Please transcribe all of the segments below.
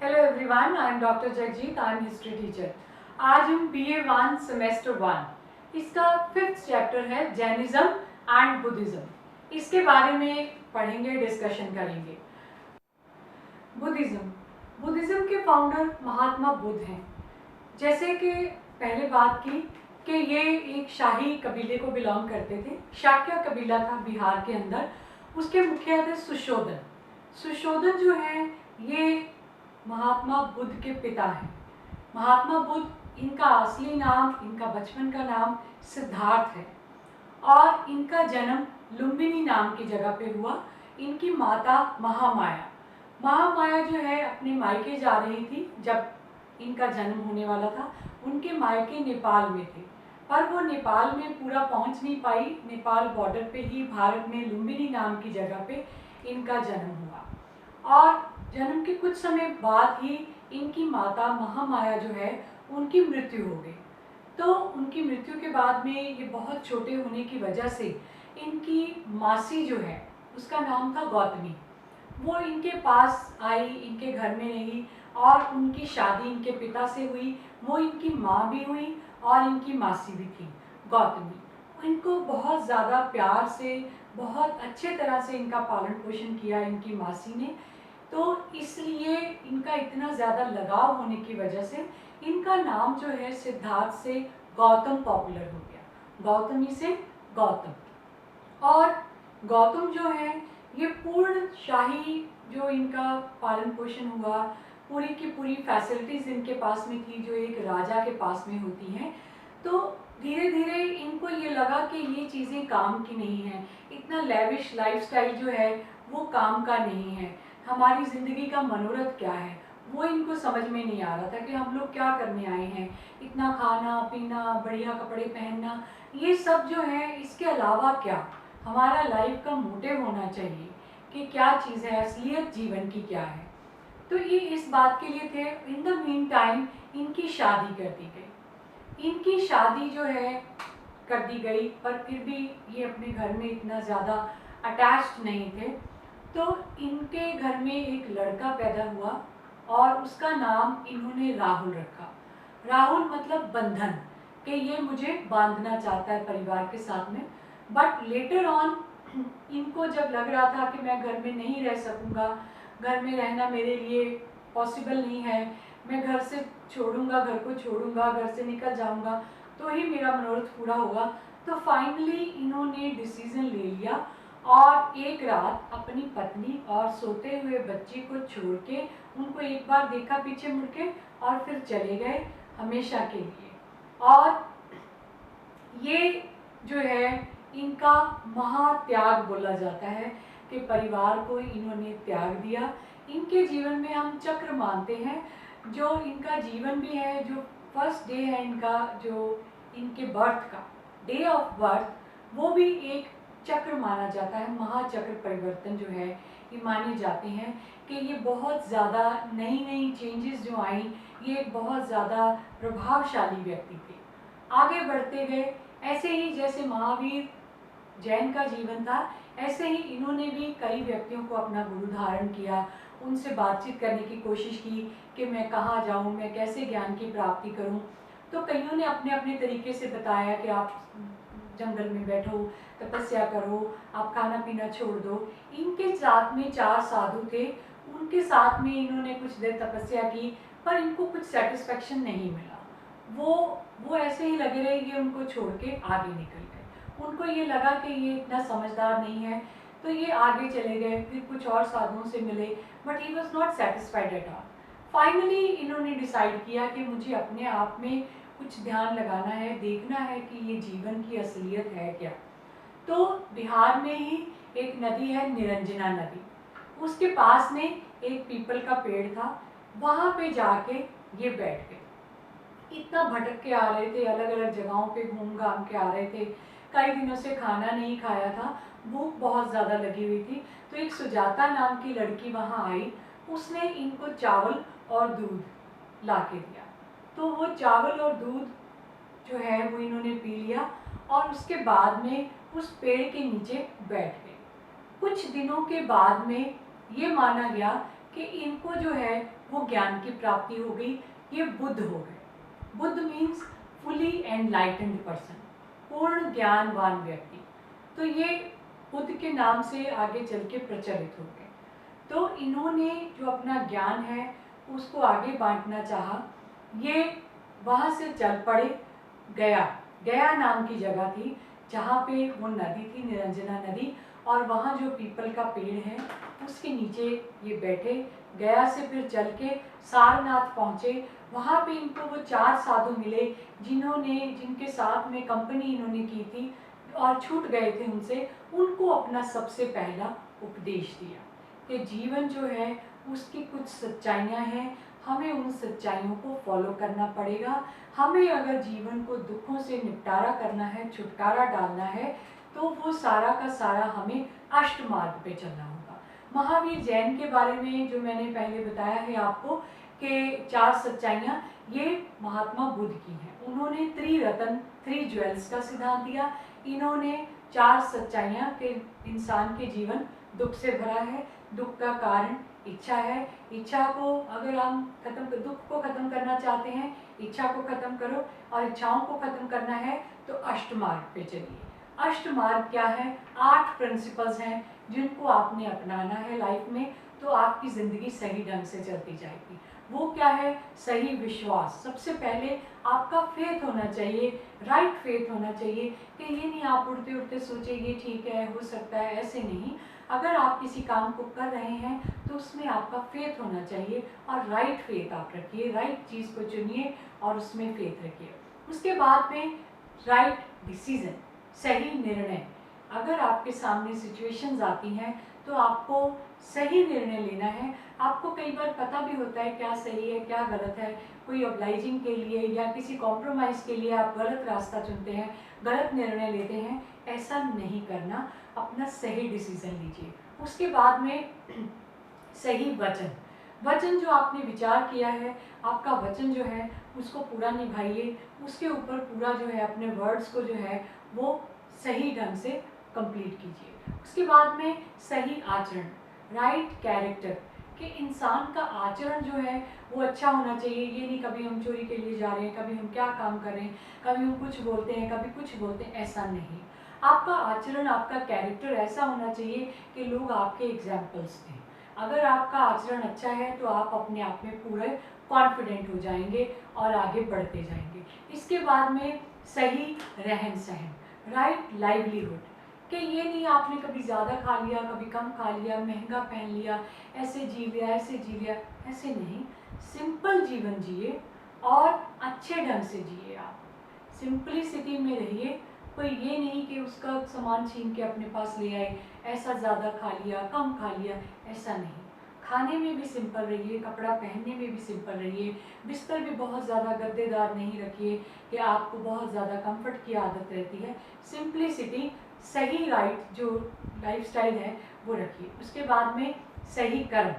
Hello everyone, I am doctor Jagjit, I am history teacher. आज हम BA1 semester 1 इसका 5th chapter है Jainism and Buddhism. इसके बारे में पढ़ेंगे, डिस्कशन करेंगे। बुद्धिज्म बुद्धिज्म के फाउंडर महात्मा बुद्ध हैं। जैसे कि पहले बात की कि ये एक शाही कबीले को बिलोंग करते थे। शाक्य कबीला था बिहार के अंदर। उसके मुखिया थे सुशोधन। सुशोधन जो है ये महात्मा बुद्ध के पिता हैं। महात्मा बुद्ध, इनका असली नाम, इनका बचपन का नाम सिद्धार्थ है और इनका जन्म लुम्बिनी नाम की जगह पे हुआ। इनकी माता महामाया महामाया जो है अपने मायके जा रही थी जब इनका जन्म होने वाला था। उनके मायके नेपाल में थे, पर वो नेपाल में पूरा पहुंच नहीं पाई। नेपाल बॉर्डर पे ही भारत में लुम्बिनी नाम की जगह पे इनका जन्म हुआ और जन्म के कुछ समय बाद ही इनकी माता महामाया जो है उनकी मृत्यु हो गई। तो उनकी मृत्यु के बाद में ये बहुत छोटे होने की वजह से इनकी मासी जो है उसका नाम था गौतमी। वो इनके पास आई, इनके घर में रही और उनकी शादी इनके पिता से हुई। वो इनकी माँ भी हुई और इनकी मासी भी थी गौतमी। इनको बहुत ज़्यादा प्यार से, बहुत अच्छे तरह से इनका पालन पोषण किया इनकी मासी ने। तो इसलिए इनका इतना ज़्यादा लगाव होने की वजह से इनका नाम जो है सिद्धार्थ से गौतम पॉपुलर हो गया। गौतमी से गौतम। और गौतम जो है ये पूर्ण शाही जो इनका पालन पोषण हुआ, पूरी की पूरी फैसिलिटीज़ इनके पास में थी जो एक राजा के पास में होती हैं। तो धीरे धीरे इनको ये लगा कि ये चीज़ें काम की नहीं हैं। इतना लेविश लाइफस्टाइल जो है वो काम का नहीं है। हमारी ज़िंदगी का मनोरथ क्या है वो इनको समझ में नहीं आ रहा था कि हम लोग क्या करने आए हैं। इतना खाना पीना, बढ़िया कपड़े पहनना, ये सब जो है, इसके अलावा क्या हमारा लाइफ का मोटिव होना चाहिए कि क्या चीज़ है, असलियत जीवन की क्या है। तो ये इस बात के लिए थे। इन द मीन टाइम इनकी शादी कर दी गई। इनकी शादी जो है कर दी गई, पर फिर भी ये अपने घर में इतना ज़्यादा अटैच्ड नहीं थे। तो इनके घर में एक लड़का पैदा हुआ और उसका नाम इन्होंने राहुल रखा। राहुल मतलब बंधन, कि ये मुझे बांधना चाहता है परिवार के साथ में। बट लेटर ऑन इनको जब लग रहा था कि मैं घर में नहीं रह सकूँगा, घर में रहना मेरे लिए पॉसिबल नहीं है, मैं घर से छोड़ूंगा, घर को छोड़ूंगा, घर से निकल जाऊंगा तो ही मेरा मनोरथ पूरा होगा। तो फाइनली इन्होंने डिसीज़न ले लिया और एक रात अपनी पत्नी और सोते हुए बच्चे को छोड़ के, उनको एक बार देखा पीछे मुड़ के और फिर चले गए हमेशा के लिए। और ये जो है इनका महात्याग बोला जाता है कि परिवार को इन्होंने त्याग दिया। इनके जीवन में हम चक्र मानते हैं। जो इनका जीवन भी है, जो फर्स्ट डे है इनका, जो इनके बर्थ का डे ऑफ बर्थ, वो भी एक चक्र माना जाता है। महाचक्र परिवर्तन जो है ये माने जाते हैं कि ये बहुत ज़्यादा नई नई चेंजेस जो आई, ये एक बहुत ज़्यादा प्रभावशाली व्यक्ति थे। आगे बढ़ते गए, ऐसे ही जैसे महावीर जैन का जीवन था, ऐसे ही इन्होंने भी कई व्यक्तियों को अपना गुरु धारण किया, उनसे बातचीत करने की कोशिश की कि मैं कहाँ जाऊँ, मैं कैसे ज्ञान की प्राप्ति करूँ। तो कईयों ने अपने अपने तरीके से बताया कि आप जंगल में बैठो, तपस्या करो, आप खाना पीना छोड़ दो। इनके साथ में 4 साधु थे, उनके साथ में इन्होंने कुछ देर तपस्या की, पर इनको कुछ सेटिस्फेक्शन नहीं मिला। वो ऐसे ही लगे रहे, ये उनको छोड़ के आगे निकल गए। उनको ये लगा कि ये इतना समझदार नहीं है, तो ये आगे चले गए। फिर कुछ और साधुओं से मिले, but he was not satisfied at all. Finally इन्होंने डिसाइड किया कि मुझे अपने आप में कुछ ध्यान लगाना है, देखना है कि ये जीवन की असलियत है क्या। तो बिहार में ही एक नदी है, निरंजना नदी, उसके पास में एक पीपल का पेड़ था। वहाँ पे जाके ये बैठ गए। इतना भटक के आ रहे थे, अलग अलग जगहों पे घूम घाम के आ रहे थे। कई दिनों से खाना नहीं खाया था, भूख बहुत ज़्यादा लगी हुई थी। तो एक सुजाता नाम की लड़की वहाँ आई, उसने इनको चावल और दूध ला के दिया। तो वो चावल और दूध जो है वो इन्होंने पी लिया और उसके बाद में उस पेड़ के नीचे बैठ गए। कुछ दिनों के बाद में ये माना गया कि इनको जो है वो ज्ञान की प्राप्ति हो गई, ये बुद्ध हो गए। Buddha means fully enlightened person, पूर्ण ज्ञानवान व्यक्ति। तो ये बुद्ध के नाम से आगे चल के प्रचलित हो गए। तो इन्होंने जो अपना ज्ञान है उसको आगे बांटना चाहा। ये वहाँ से चल पड़े गया, गया नाम की जगह थी जहाँ पे वो नदी थी, निरंजना नदी, और वहाँ जो पीपल का पेड़ है उसके नीचे ये बैठे। गया से फिर चल के सारनाथ पहुँचे। वहाँ पे इनको वो 4 साधु मिले जिनके साथ में कंपनी इन्होंने की थी और छूट गए थे उनसे। उनको अपना सबसे पहला उपदेश दिया कि जीवन जो है उसकी कुछ सच्चाइयाँ हैं, हमें उन सच्चाइयों को फॉलो करना पड़ेगा। हमें अगर जीवन को दुखों से निपटारा करना है, छुटकारा डालना है, तो वो सारा का सारा हमें अष्ट मार्ग पे चलना होगा। महावीर जैन के बारे में जो मैंने पहले बताया है आपको कि 4 सच्चाइयाँ, ये महात्मा बुद्ध की हैं। उन्होंने त्रिरत्न, 3 ज्वेल्स का सिद्धांत दिया। इन्होंने 4 सच्चाइयाँ कि इंसान के जीवन दुख से भरा है, दुख का कारण इच्छा है। इच्छा को अगर हम दुख को खत्म करना चाहते हैं, इच्छा को खत्म करो, और इच्छाओं को खत्म करना है तो अष्ट मार्ग पे चलिए। अष्ट मार्ग क्या है? 8 प्रिंसिपल्स हैं जिनको आपने अपनाना है लाइफ में, तो आपकी ज़िंदगी सही ढंग से चलती जाएगी। वो क्या है? सही विश्वास। सबसे पहले आपका फेथ होना चाहिए, राइट फेथ होना चाहिए कि ये नहीं आप उड़ते उड़ते सोचे ये ठीक है, हो सकता है, ऐसे नहीं। अगर आप किसी काम को कर रहे हैं तो उसमें आपका फेथ होना चाहिए, और राइट फेथ आप रखिए, राइट चीज़ को चुनिए और उसमें फेथ रखिए। उसके बाद में राइट डिसीजन, सही निर्णय। अगर आपके सामने सिचुएशंस आती हैं तो आपको सही निर्णय लेना है। आपको कई बार पता भी होता है क्या सही है क्या गलत है। कोई ऑब्लाइजिंग के लिए या किसी कॉम्प्रोमाइज़ के लिए आप गलत रास्ता चुनते हैं, गलत निर्णय लेते हैं, ऐसा नहीं करना। अपना सही डिसीज़न लीजिए। उसके बाद में सही वचन, वचन जो आपने विचार किया है, आपका वचन जो है उसको पूरा निभाइए। उसके ऊपर पूरा जो है अपने वर्ड्स को जो है वो सही ढंग से कंप्लीट कीजिए। उसके बाद में सही आचरण, राइट कैरेक्टर, कि इंसान का आचरण जो है वो अच्छा होना चाहिए। ये नहीं कभी हम चोरी के लिए जा रहे हैं, कभी हम क्या काम कर रहे हैं, कभी हम कुछ बोलते हैं, कभी कुछ बोलते हैं, ऐसा नहीं। आपका आचरण, आपका कैरेक्टर ऐसा होना चाहिए कि लोग आपके एग्जाम्पल्स दें। अगर आपका आचरण अच्छा है तो आप अपने आप में पूरे कॉन्फिडेंट हो जाएंगे और आगे बढ़ते जाएंगे। इसके बाद में सही रहन सहन, राइट लाइवलीहुड, कि ये नहीं आपने कभी ज़्यादा खा लिया, कभी कम खा लिया, महंगा पहन लिया, ऐसे जी लिया, ऐसे जी लिया, ऐसे नहीं। सिंपल जीवन जिए और अच्छे ढंग से जिए। आप सिंपलिसिटी में रहिए। कोई ये नहीं कि उसका सामान छीन के अपने पास ले आए, ऐसा ज़्यादा खा लिया, कम खा लिया, ऐसा नहीं। खाने में भी सिंपल रहिए, कपड़ा पहनने में भी सिंपल रहिए। बिस्तर भी बहुत ज़्यादा गद्देदार नहीं रखिए कि आपको बहुत ज़्यादा कंफर्ट की आदत रहती है। सिंपलिसिटी, सही राइट जो लाइफस्टाइल है वो रखिए। उसके बाद में सही कर्म,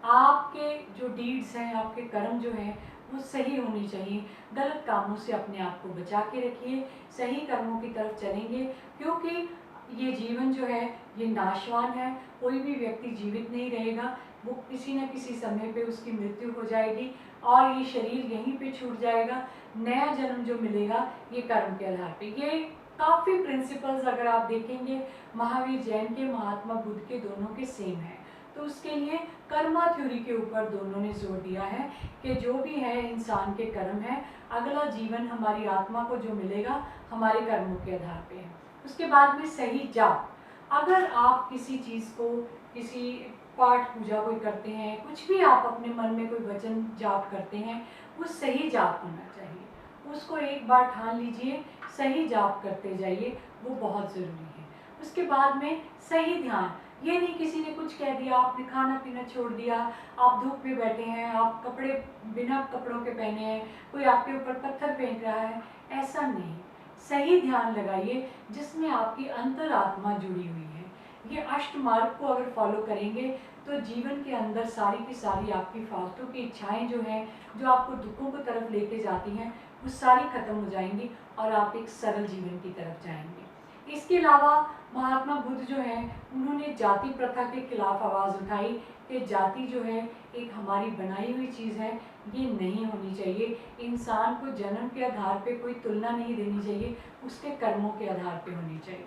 आपके जो डीड्स हैं, आपके कर्म जो हैं वो सही होनी चाहिए। गलत कामों से अपने आप को बचा के रखिए, सही कर्मों की तरफ चलेंगे, क्योंकि ये जीवन जो है ये नाशवान है। कोई भी व्यक्ति जीवित नहीं रहेगा, वो किसी न किसी समय पे उसकी मृत्यु हो जाएगी और ये शरीर यहीं पे छूट जाएगा। नया जन्म जो मिलेगा ये कर्म के आधार पे। ये काफ़ी प्रिंसिपल्स अगर आप देखेंगे महावीर जैन के, महात्मा बुद्ध के, दोनों के सेम है। तो उसके लिए कर्मा थ्योरी के ऊपर दोनों ने जोर दिया है कि जो भी है इंसान के कर्म है, अगला जीवन हमारी आत्मा को जो मिलेगा हमारे कर्मों के आधार पे है। उसके बाद में सही जाप, अगर आप किसी चीज़ को, किसी पाठ पूजा कोई करते हैं, कुछ भी आप अपने मन में कोई वचन जाप करते हैं, वो सही जाप होना चाहिए। उसको एक बार ठान लीजिए, सही जाप करते जाइए, वो बहुत ज़रूरी है। उसके बाद में सही ध्यान, ये नहीं किसी ने कुछ कह दिया, आपने खाना पीना छोड़ दिया, आप धूप में बैठे हैं, आप कपड़े बिना कपड़ों के पहने हैं, कोई आपके ऊपर पत्थर फेंक रहा है, ऐसा नहीं। सही ध्यान लगाइए जिसमें आपकी अंतरात्मा जुड़ी हुई है। ये अष्ट मार्ग को अगर फॉलो करेंगे तो जीवन के अंदर सारी की सारी आपकी फालतू की इच्छाएं जो हैं, जो आपको दुखों की तरफ लेके जाती हैं, वो सारी खत्म हो जाएंगी और आप एक सरल जीवन की तरफ जाएंगे। इसके अलावा महात्मा बुद्ध जो हैं उन्होंने जाति प्रथा के खिलाफ आवाज़ उठाई कि जाति जो है एक हमारी बनाई हुई चीज़ है, ये नहीं होनी चाहिए। इंसान को जन्म के आधार पे कोई तुलना नहीं देनी चाहिए, उसके कर्मों के आधार पे होनी चाहिए।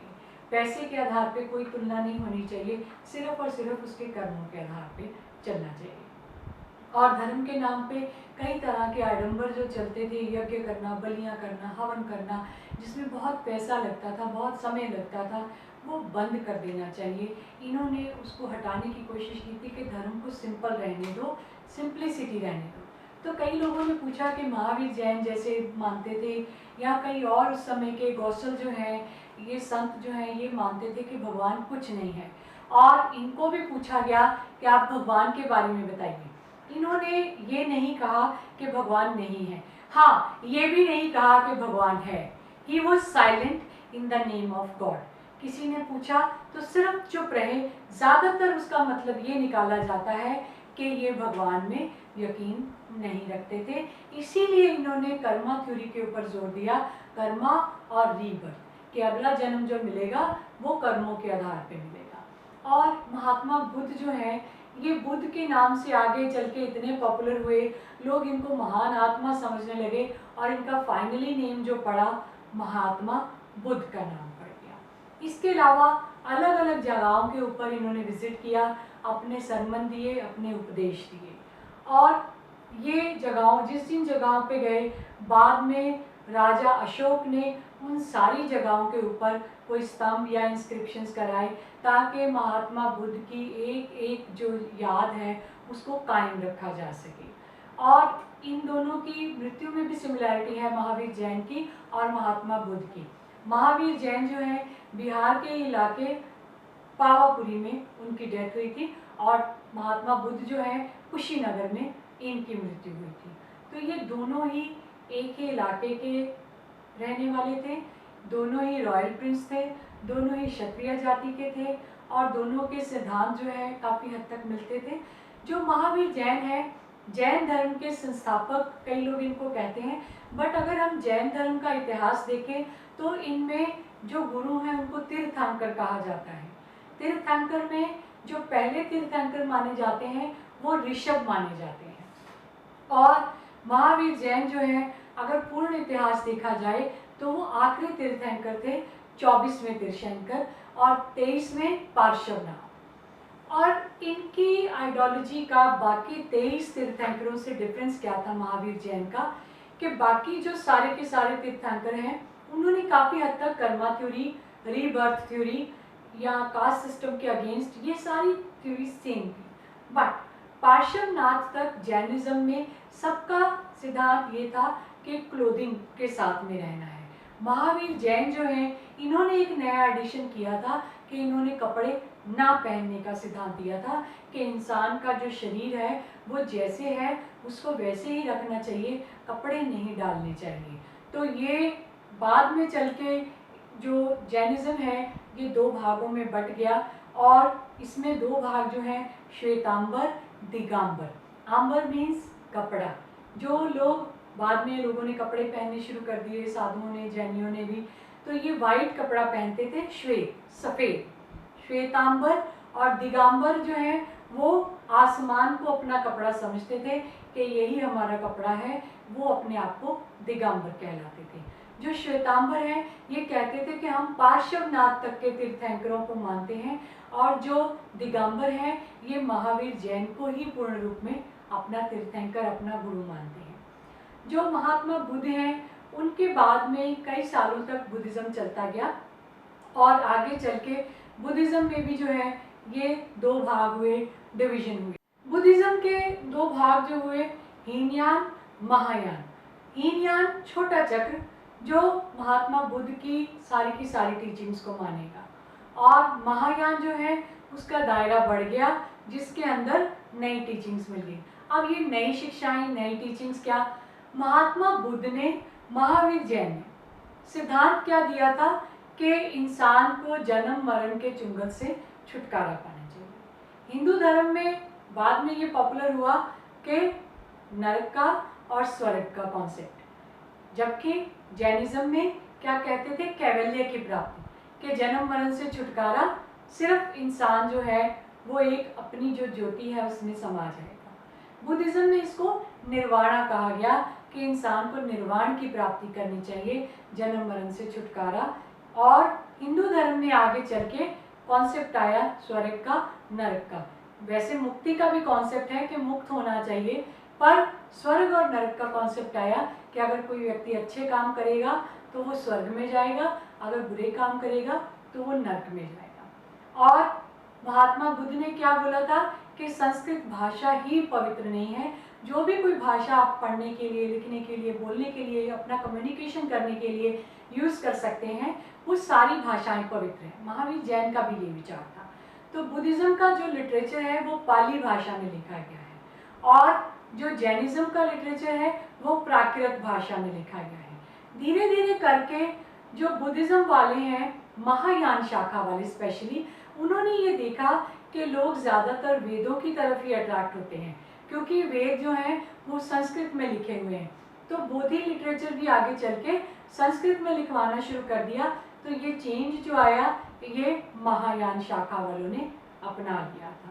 पैसे के आधार पे कोई तुलना नहीं होनी चाहिए, सिर्फ और सिर्फ उसके कर्मों के आधार पे चलना चाहिए। और धर्म के नाम पे कई तरह के आडंबर जो चलते थे, यज्ञ करना, बलियां करना, हवन करना, जिसमें बहुत पैसा लगता था, बहुत समय लगता था, वो बंद कर देना चाहिए। इन्होंने उसको हटाने की कोशिश की थी कि धर्म को सिंपल रहने दो, सिंप्लिसिटी रहने दो। तो कई लोगों ने पूछा कि महावीर जैन जैसे मानते थे या कई और उस समय के गौसल जो हैं, ये संत जो हैं, ये मानते थे कि भगवान कुछ नहीं है। और इनको भी पूछा गया कि आप भगवान के बारे में बताइए। इन्होंने ये नहीं कहा कि भगवान नहीं है, हाँ ये भी नहीं कहा कि भगवान है। He was silent in the name of God. किसी ने पूछा तो सिर्फ चुप रहे। ज़्यादातर उसका मतलब ये निकाला जाता है कि ये भगवान में यकीन नहीं रखते थे। इसीलिए इन्होंने कर्मा थ्योरी के ऊपर जोर दिया, कर्मा और रीबर्थ, कि अगला जन्म जो मिलेगा वो कर्मों के आधार पे मिलेगा। और महात्मा बुद्ध जो हैं, ये बुद्ध के नाम से आगे चल के इतने पॉपुलर हुए, लोग इनको महान आत्मा समझने लगे और इनका फाइनली नेम जो पड़ा महात्मा बुद्ध का नाम पड़ गया। इसके अलावा अलग अलग जगहों के ऊपर इन्होंने विजिट किया, अपने सरमन दिए, अपने उपदेश दिए। और ये जगहों, जिस जिन जगहों पे गए, बाद में राजा अशोक ने उन सारी जगहों के ऊपर कोई स्तंभ या इंस्क्रिप्शंस कराए ताकि महात्मा बुद्ध की एक एक जो याद है उसको कायम रखा जा सके। और इन दोनों की मृत्यु में भी सिमिलैरिटी है, महावीर जैन की और महात्मा बुद्ध की। महावीर जैन जो है बिहार के इलाके पावापुरी में उनकी डेथ हुई थी और महात्मा बुद्ध जो है कुशीनगर में इनकी मृत्यु हुई थी। तो ये दोनों ही एक ही इलाके के रहने वाले थे, दोनों ही रॉयल प्रिंस थे, दोनों ही क्षत्रिय जाति के थे और दोनों के सिद्धांत जो है काफ़ी हद तक मिलते थे। जो महावीर जैन है, जैन धर्म के संस्थापक कई लोग इनको कहते हैं, बट अगर हम जैन धर्म का इतिहास देखें तो इनमें जो गुरु हैं उनको तीर्थंकर कहा जाता है। तीर्थंकर में जो पहले तीर्थंकर माने जाते हैं वो ऋषभ माने जाते हैं। और महावीर जैन जो है अगर पूर्ण इतिहास देखा जाए तो वो आखिरी तीर्थंकर थे, 24वें तीर्थंकर और 23वें पार्श्वनाथ। और इनकी आइडियोलॉजी का बाकी 23 तीर्थंकरों से डिफरेंस क्या था महावीर जैन का, कि बाकी जो सारे के सारे तीर्थंकर हैं उन्होंने काफ़ी हद तक कर्मा थ्योरी, रीबर्थ थ्योरी या कास्ट सिस्टम के अगेंस्ट ये सारी थ्योरी सेम थी। बट पार्श्वनाथ तक जैनिज्म में सबका सिद्धांत ये था कि क्लोथिंग के साथ में रहना है। महावीर जैन जो हैं इन्होंने एक नया एडिशन किया था कि इन्होंने कपड़े ना पहनने का सिद्धांत दिया था कि इंसान का जो शरीर है वो जैसे है उसको वैसे ही रखना चाहिए, कपड़े नहीं डालने चाहिए। तो ये बाद में चल के जो जैनिज्म है ये दो भागों में बट गया और इसमें दो भाग जो हैं श्वेतांबर, दिगंबर। आंबर मीन्स कपड़ा। जो लोग बाद में लोगों ने कपड़े पहनने शुरू कर दिए, साधुओं ने, जैनियों ने भी, तो ये वाइट कपड़ा पहनते थे, श्वेत, सफ़ेद। श्वेतांबर और दिगंबर जो है वो आसमान को अपना कपड़ा समझते थे कि यही हमारा कपड़ा है, वो अपने आप को दिगंबर कहलाते थे। जो श्वेतांबर है ये कहते थे कि हम पार्श्वनाथ तक के तीर्थंकरों को मानते हैं और जो दिगंबर हैं ये महावीर जैन को ही पूर्ण रूप में अपना तीर्थंकर, अपना गुरु मानते हैं। जो महात्मा बुद्ध हैं उनके बाद में कई सालों तक बुद्धिज़्म चलता गया और आगे चल के बुद्धिज़्म में भी जो है ये दो भाग हुए, डिवीजन हुए। बुद्धिज़्म के दो भाग जो हुए, हीनयान, महायान। हीनयान छोटा चक्र जो महात्मा बुद्ध की सारी टीचिंग्स को मानेगा और महायान जो है उसका दायरा बढ़ गया जिसके अंदर नई टीचिंग्स मिल गई। अब ये नई शिक्षाएं, नई टीचिंग्स क्या, महात्मा बुद्ध ने, महावीर जैन ने सिद्धांत क्या दिया था कि इंसान को जन्म मरण के चुंगल से छुटकारा पाना चाहिए। हिंदू धर्म में बाद में ये पॉपुलर हुआ कि नरक का और स्वर्ग का कॉन्सेप्ट, जबकि जैनिज्म में क्या कहते थे, कैवल्य की प्राप्ति, कि जन्म मरण से छुटकारा सिर्फ इंसान जो है वो एक अपनी जो ज्योति है उसमें समा जाएगा। बुद्धिज़्म में इसको निर्वाणा कहा गया कि इंसान को निर्वाण की प्राप्ति करनी चाहिए, जन्म मरण से छुटकारा। और हिंदू धर्म में आगे चल के कॉन्सेप्ट आया स्वर्ग का, नरक का। वैसे मुक्ति का भी कॉन्सेप्ट है कि मुक्त होना चाहिए, पर स्वर्ग और नरक का कॉन्सेप्ट आया कि अगर कोई व्यक्ति अच्छे काम करेगा तो वो स्वर्ग में जाएगा, अगर बुरे काम करेगा तो वो नरक में जाएगा। और महात्मा बुद्ध ने क्या बोला था कि संस्कृत भाषा ही पवित्र नहीं है, जो भी कोई भाषा आप पढ़ने के लिए, लिखने के लिए, बोलने के लिए, अपना कम्युनिकेशन करने के लिए यूज़ कर सकते हैं, वो सारी भाषाएं पवित्र हैं। महावीर जैन का भी ये विचार था। तो बुद्धिज़्म का जो लिटरेचर है वो पाली भाषा में लिखा गया है, और जो जैनिज़्म का लिटरेचर है वो प्राकृत भाषा में लिखा गया है। धीरे धीरे करके जो बुद्धिज़्म वाले हैं, महायान शाखा वाले स्पेशली, उन्होंने ये देखा कि लोग ज़्यादातर वेदों की तरफ ही अट्रैक्ट होते हैं, क्योंकि वेद जो हैं वो संस्कृत में लिखे हुए हैं। तो बोधि लिटरेचर भी आगे चल के संस्कृत में लिखवाना शुरू कर दिया। तो ये चेंज जो आया ये महायान शाखा वालों ने अपना लिया था।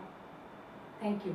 Thank you.